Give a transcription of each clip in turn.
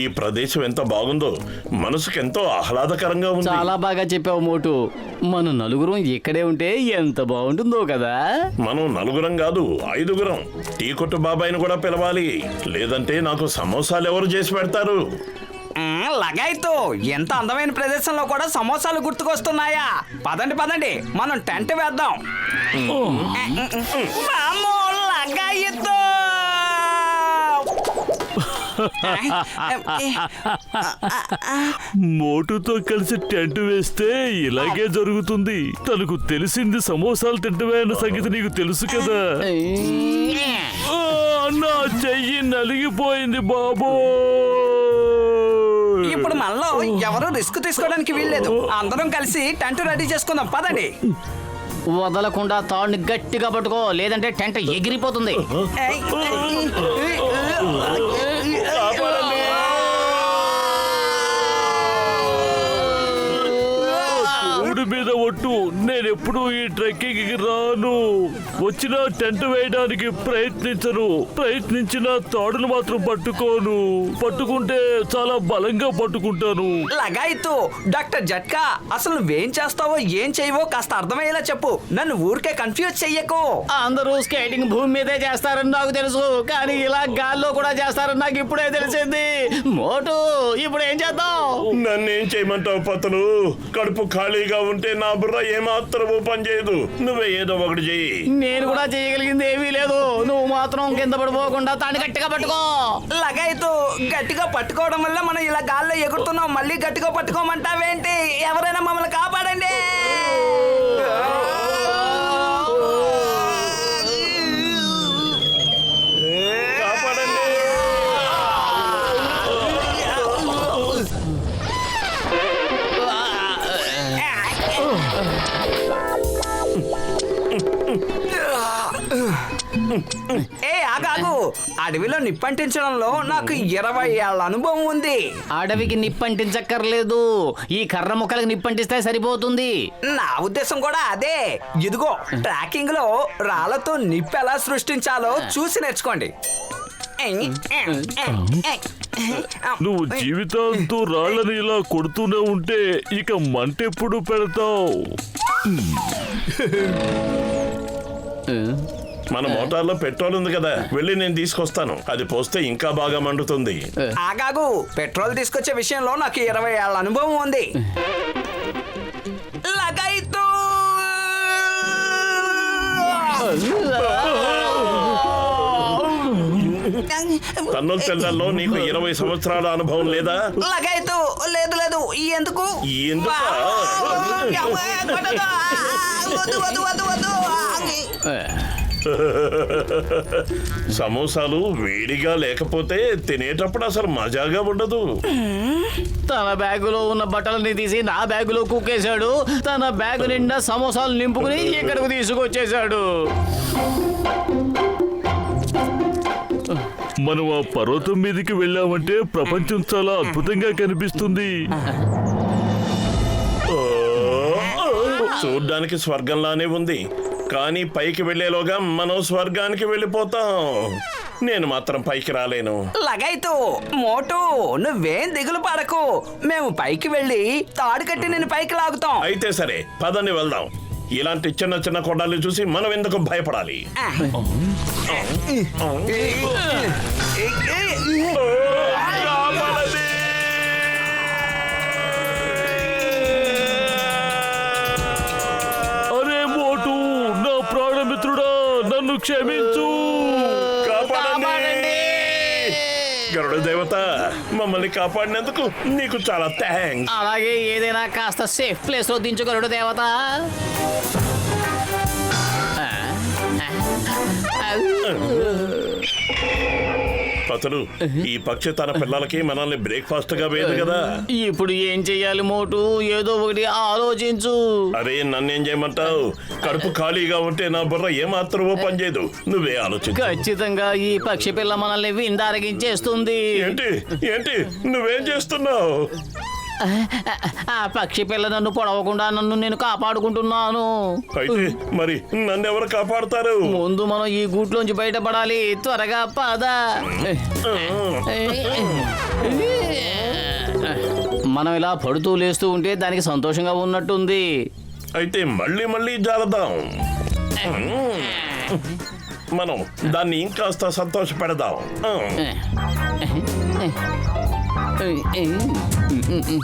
ఈ ప్రదేశం ఎంత బాగుందో, మనసుకు ఎంతో ఆహ్లాదకరంగా ఉంది. చాలా బాగా చెప్పావు మోటు. మనం నలుగురం ఇక్కడే ఉంటే ఎంత బాగుంటుందో కదా. మనం నలుగురం కాదు, 5గురం. టీ కొట్టు బాబాయిని కూడా పిలవాలి, లేదంటే నాకు సమోసాలు ఎవరు చేసి పెడతారు? లగాయితో ఎంత అందమైన ప్రదేశంలో కూడా సమోసాలు గుర్తుకొస్తున్నాయా? పదండి పదండి, మనం టెంట్ వేద్దాం. వామ్మో, లగాయితో! మోటుతో కలిసి టెంట్ వేస్తే ఇలాగే జరుగుతుంది. తనకు తెలిసింది సమోసాలు తింటమే అన్న సంగతి నీకు తెలుసు కదా. నా చెయ్యి నలిగిపోయింది బాబో. ఇప్పుడు మనలో ఎవరు రిస్క్ తీసుకోవడానికి వీల్లేదు. అందరం కలిసి టెంట్ రెడీ చేసుకుందాం, పదండి. వదలకుండా తాడుని గట్టిగా పట్టుకో, లేదంటే టెంట్ ఎగిరిపోతుంది. ఊడి మీద ఒట్టు, నేనెప్పుడు ఈ ట్రెక్కింగ్ రాను. వచ్చిన టెంట్ వేయడానికి ప్రయత్నించిన తాడును మాత్రం పట్టుకోను. పట్టుకుంటే చాలా బలంగా పట్టుకుంటాను. లగాయితూ, డాక్టర్ జట్కా, అసలు నువ్వేం చేస్తావో ఏం చేయవో కాస్త అర్థమయ్యేలా చెప్పు. నన్ను ఊరికే కన్ఫ్యూజ్ చెయ్యకు. అందరూ స్కేటింగ్ భూమి మీదే చేస్తారని నాకు తెలుసు, కానీ ఇలా గాల్లో కూడా చేస్తారని నాకు ఇప్పుడే తెలిసింది. మోటు, ఇప్పుడు ఏం చేద్దాం? నన్నేం చేయమంటావు పతలు? కడుపు ఖాళీగా ఉంటే నా బుర్ర ఏమాత్రమూ పనిచేయదు. నువ్వే ఏదో ఒకటి చెయ్యి. నేను కూడా చేయగలిగింది ఏమీ లేదు. నువ్వు మాత్రం కింద పడిపోకుండా తాను గట్టిగా పట్టుకో. లగాయితూ, గట్టిగా పట్టుకోవడం వల్ల మనం ఇలా గాల్లో ఎగురుతున్నాం. మళ్ళీ గట్టిగా పట్టుకోమంటావేంటి? ఎవరైనా మమ్మల్ని కాపాడండి. ఏ ఆగాగు, అడవిలో నిప్పంటించడంలో నాకు 20 ఏళ్ల అనుభవం ఉంది. అడవికి నిప్పంటించక్కర్లేదు, ఈ కర్ర ముక్కలకి నిప్పంటిస్తే సరిపోతుంది. నా ఉద్దేశం కూడా అదే. ఇదిగో, ట్రాకింగ్ లో రాళ్లతో నిప్పు ఎలా సృష్టించాలో చూసి నేర్చుకోండి. నువ్వు జీవితాంతో రాళ్ళని ఇలా కొడుతూనే ఉంటే ఇక మంటెప్పుడు పెడతావు? మన మోటార్లో పెట్రోల్ ఉంది కదా, వెళ్ళి నేను తీసుకొస్తాను. అది పోస్తే ఇంకా బాగా మండుతుంది. ఆగాగు, పెట్రోల్ తీసుకొచ్చే విషయంలో నాకు 20 ఏళ్ల అనుభవం ఉంది. లగాయితూ! తన్నుల తెల్లల్లో నీకు 20 సంవత్సరాల అనుభవం లేదా? లగాయితూ, లేదు లేదు. ఎందుకు? సమోసాలు వేడిగా లేకపోతే తినేటప్పుడు అసలు మజాగా ఉండదు. తన బ్యాగులో ఉన్న బట్టలని తీసి నా బ్యాగులో కుక్కేశాడు. తన బ్యాగు నిండా సమోసాలు నింపుకుని ఇక్కడికి తీసుకొచ్చేశాడు. మనం ఆ పర్వతం మీదకి వెళ్ళామంటే ప్రపంచం చాలా అద్భుతంగా కనిపిస్తుంది. చూడ్డానికి స్వర్గంలానే ఉంది, కానీ పైకి వెళ్లేలోగా మనం స్వర్గానికి వెళ్ళిపోతాం. నేను మాత్రం పైకి రాలేను. లగాయితూ, మోటు, నువ్వేం దిగులు పడకు. మేము పైకి వెళ్ళి తాడు కట్టి నేను పైకి లాగుతాం. అయితే సరే, పదని వెళ్దాం. ఇలాంటి చిన్న చిన్న కొండల్ని చూసి మనం ఎందుకు భయపడాలి? అరే మోటు, నా ప్రాణమిత్రుడా, నన్ను క్షమించు. కాపాడండి! గరుడ దేవత, మమ్మల్ని కాపాడినందుకు నీకు చాలా థ్యాంక్స్. అలాగే ఏదైనా కాస్త సేఫ్ ప్లేస్ లో దించుకోరుడు దేవత. పతలు, ఈ పక్షి తన పిల్లలకి మనల్ని బ్రేక్ఫాస్ట్ గా వేయదు కదా. ఇప్పుడు ఏం చెయ్యాలి మోటు? ఏదో ఒకటి ఆలోచించు. అరే, నన్నేం చేయమంటావు? కడుపు ఖాళీగా ఉంటే నా బుర్ర ఏమాత్రమో పనిచేయదు. నువ్వే ఆలోచించు. ఖచ్చితంగా ఈ పక్షి పిల్ల మనల్ని విందారగించేస్తుంది. ఏంటి ఏంటి నువ్వేం చేస్తున్నావు? ఆ పక్షి పిల్ల నన్ను పొడవకుండా నన్ను నేను కాపాడుకుంటున్నాను. అయితే మరి నన్నెవరు కాపాడతారు? ముందు మనం ఈ గూట్లోంచి బయటపడాలి. త్వరగా పద. మనం ఇలా పడుతూ లేస్తూ ఉంటే దానికి సంతోషంగా ఉన్నట్టుంది. అయితే మళ్ళీ మళ్ళీ జారదాం. మనం దాన్ని ఇంకాస్త సంతోషపెడదాం.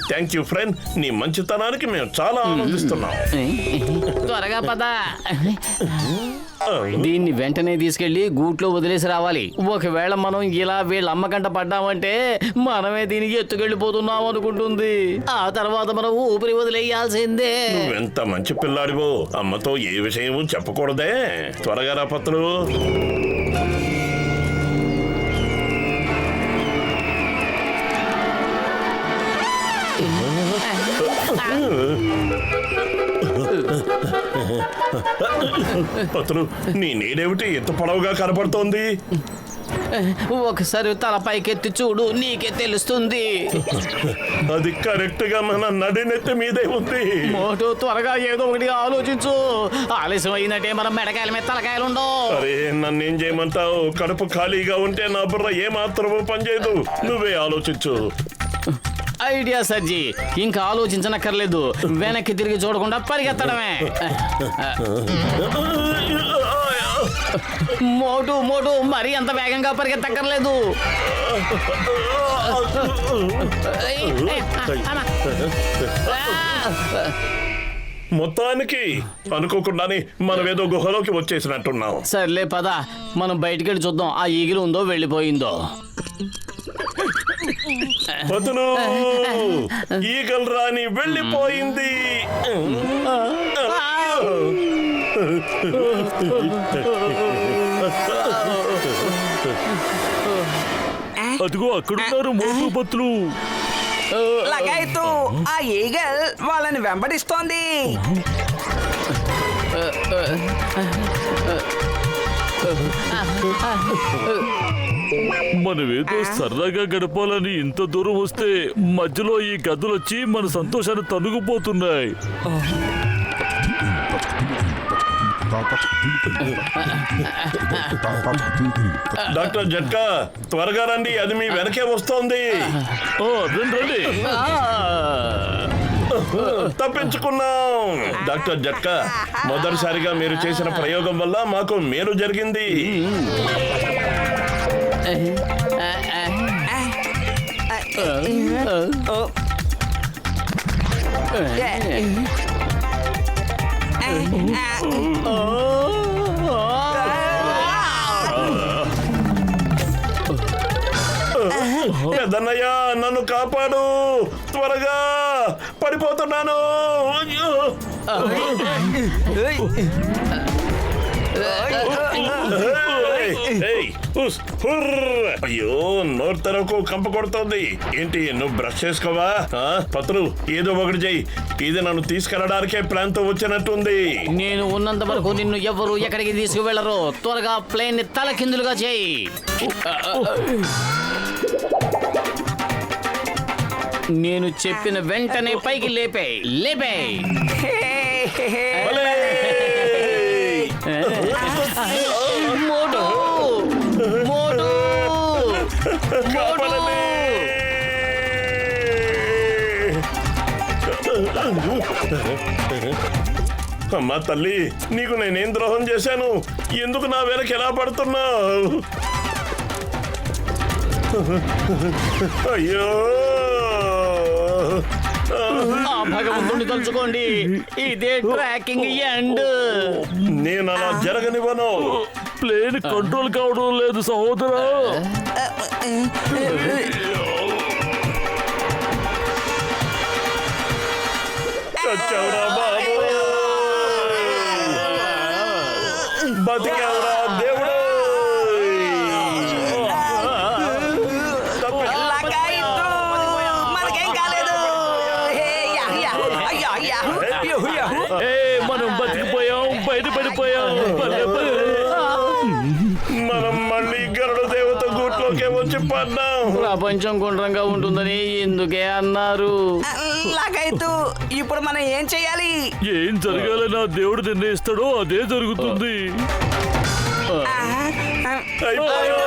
థ్యాంక్ యూ ఫ్రెండ్, నీ మంచితనానికి మేము చాలా ఆనందిస్తున్నాం. త్వరగా పద. దీన్ని వెంటనే తీసుకెళ్లి గూట్లో వదిలేసి రావాలి. ఒకవేళ మనం ఇలా వీళ్ళ అమ్మకంట పడ్డామంటే మనమే దీనికి ఎత్తుకెళ్ళిపోతున్నాం అనుకుంటుంది. ఆ తర్వాత మనం ఊపిరి వదిలేయాల్సిందే. నువ్వెంత మంచి పిల్లాడివో. అమ్మతో ఏ విషయమూ చెప్పకూడదే. త్వరగా రా పత్రు. పత్రు, నీ నీడేమిటి ఎంత పొడవుగా కనపడుతోంది? ఒకసారి తల పైకెత్తి చూడు, నీకే తెలుస్తుంది. అది కరెక్ట్ గా మన నడినెత్తి మీదే ఉంది. మోటు, త్వరగా ఏదో ఒకటి ఆలోచించు. ఆలస్యం అయిందంటే మనం మెడకాయల మీద తలకాయలు ఉండవు. అరే, నన్నేం చేయమంటావు? కడుపు ఖాళీగా ఉంటే నా బుర్ర ఏమాత్రమూ పనిచేయదు. నువ్వే ఆలోచించు. ఐడియా సర్జీ, ఇంకా ఆలోచించనక్కర్లేదు. వెనక్కి తిరిగి చూడకుండా పరిగెత్తడమే. మోటు మోటు, మరీ అంత వేగంగా పరిగెత్తక్కర్లేదు. మొత్తానికి అనుకోకుండానే మనం ఏదో గుహలోకి వచ్చేసినట్టున్నాం. సర్లే పద, మనం బయటికి వెళ్ళి చూద్దాం. ఆ ఈగిలు ఉందో వెళ్ళిపోయిందో. పతులు, ఈగల్ రాని వెళ్ళిపోయింది. అదిగో అక్కడున్నారు మోటు పత్రులు. లగాయతు, ఆ ఈగల్ వాళ్ళని వెంబడిస్తోంది. మనమేదో సరదాగా గడపాలని ఇంత దూరం వస్తే మధ్యలో ఈ గదులు వచ్చి మన సంతోషాన్ని తనుగుపోతున్నాయి. డాక్టర్ జట్కా, త్వరగా రండి. అది మీ వెనకే వస్తోంది. రండి రండి. తప్పించుకున్నాం. డాక్టర్ జట్కా, మొదటిసారిగా మీరు చేసిన ప్రయోగం వల్ల మాకు మేలు జరిగింది. పెద్దన్నయ్య, నన్ను కాపాడు. త్వరగా పడిపోతున్నాను. ఏయ్, ఉస్, హుర్ర్. అయ్యో, నోరు తెరకు కంప కొడుతోంది. ఏంటి, నువ్వు బ్రష్ చేసుకోవా? పత్రు, ఏదో ఒకటి చెయ్యి. ఇది నన్ను తీసుకెళ్లడానికే ప్లాన్ తో వచ్చినట్టుంది. నేను ఉన్నంత వరకు నిన్ను ఎవరు ఎక్కడికి తీసుకువెళ్లరు. త్వరగా ప్లేన్ ని తల కిందులుగా చేయి. నేను చెప్పిన వెంటనే పైకి లేపేయ్. లేపేయ్. మోటు మోటు మోటు. అమ్మా తల్లి, నీకు నేనేం ద్రోహం చేశాను? ఎందుకు నా వెనక ఎలా పడుతున్నావు? అయ్యో, ఆ భగవంతుని తలుచుకోండి. ఇదే ట్రాకింగ్ ఎండ్. నేను అలా జరగనివ్వను. ప్లేన్ కంట్రోల్ కావడం లేదు సహోదరా. చచ్చావురా బాబు, బతికావురా దేవుడు. లగాయతు, మనకేం కాలేదు. మనం బతికిపోయాం, బయటపడిపోయాం. మనం మళ్ళీ గరుడ దేవత గూట్లోకే వచ్చి పడ్డాం. ప్రపంచం గుండ్రంగా ఉంటుందని ఎందుకే అన్నారు? లగైతు ఇప్పుడు మనం ఏం చెయ్యాలి? ఏం జరగాలని ఆ దేవుడు నిర్ణయిస్తాడో అదే జరుగుతుంది. అయిపోయాం.